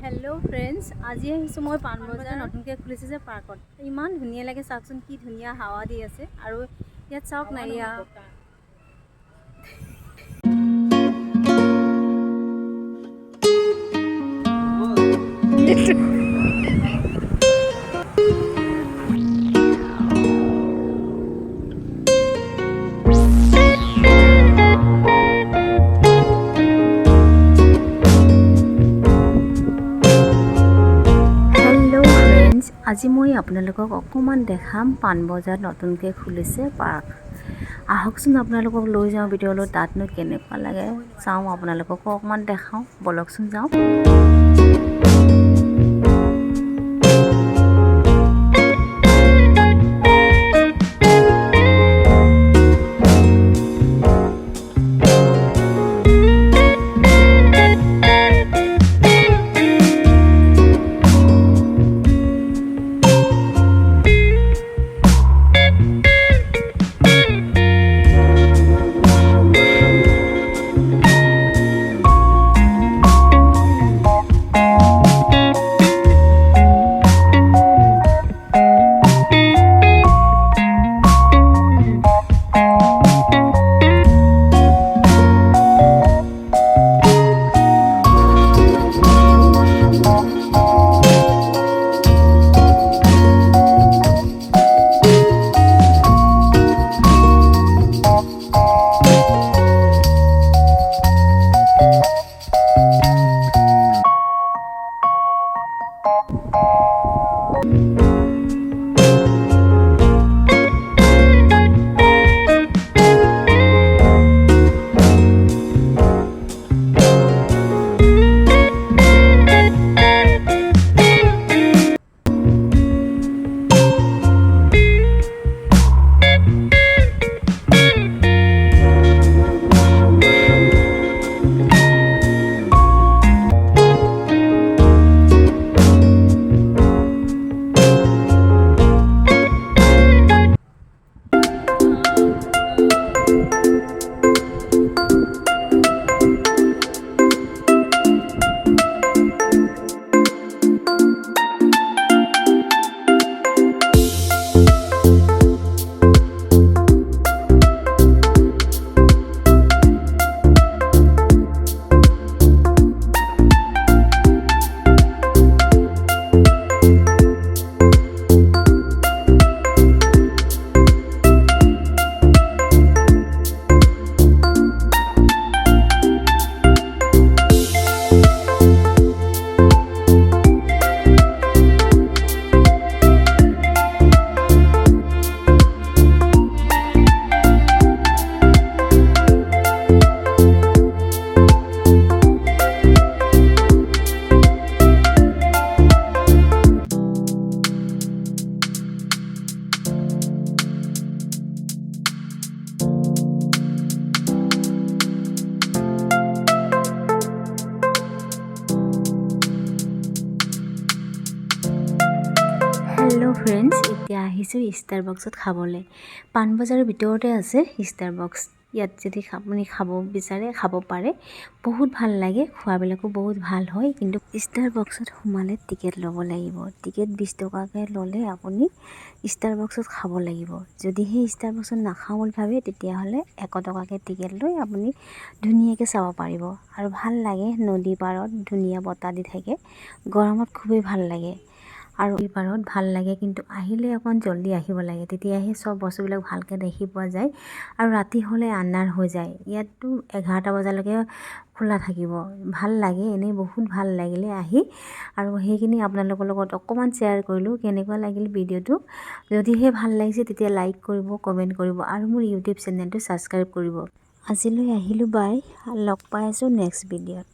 Hello' friends, আজি আহিছোঁ মই পাণবজাৰ নতুনকৈ খুলিছে যে পাৰ্কত। ইমান ধুনীয়া লাগে, চাওকচোন কি ধুনীয়া হাৱা দি আছে। আৰু ইয়াত চাওক না, আজি মই আপোনালোকক অকণমান দেখাম পাণবজাৰত নতুনকৈ খুলিছে পাৰ্ক। আহকচোন আপোনালোকক লৈ যাওঁ ভিতৰলৈ, তাতনো কেনেকুৱা লাগে চাওঁ, আপোনালোককো অকণমান দেখাওঁ, বলকচোন যাওঁ। হেল্ল' ফ্ৰেণ্ডছ, এতিয়া আহিছোঁ ষ্টাৰবক্সত খাবলৈ। পাণবজাৰৰ ভিতৰতে আছে ষ্টাৰবক্স। ইয়াত যদি আপুনি খাব বিচাৰে খাব পাৰে, বহুত ভাল লাগে, খোৱাবিলাকো বহুত ভাল হয়। কিন্তু ষ্টাৰবক্সত সোমালে টিকেট ল'ব লাগিব। টিকেট 20 টকাকৈ ল'লে আপুনি ষ্টাৰবক্সত খাব লাগিব। যদিহে ষ্টাৰবক্সত নাখাওঁ বুলি ভাবে, তেতিয়াহ'লে 100 টকাকৈ টিকেট লৈ আপুনি ধুনীয়াকৈ চাব পাৰিব। আৰু ভাল লাগে, নদী পাৰত ধুনীয়া বতাহ দি থাকে, গৰমত খুবেই ভাল লাগে। আৰু এই পাৰত ভাল লাগে, কিন্তু আহিলে অকণ জল্দি আহিব লাগে, তেতিয়াহে চব বস্তুবিলাক ভালকৈ দেখি পোৱা যায়। আৰু ৰাতি হ'লে আন্ধাৰ হৈ যায়। ইয়াততো 11টা বজালৈকে খোলা থাকিব। ভাল লাগে, এনেই বহুত ভাল লাগিলে আহি। আৰু সেইখিনি আপোনালোকৰ লগত অকণমান শ্বেয়াৰ কৰিলোঁ। কেনেকুৱা লাগিল ভিডিঅ'টো? যদিহে ভাল লাগিছে তেতিয়া লাইক কৰিব, কমেণ্ট কৰিব, আৰু মোৰ ইউটিউব চেনেলটো ছাবস্ক্ৰাইব কৰিব। আজিলৈ আহিলোঁ, বাই। লগ পাই আছোঁ নেক্সট ভিডিঅ'ত।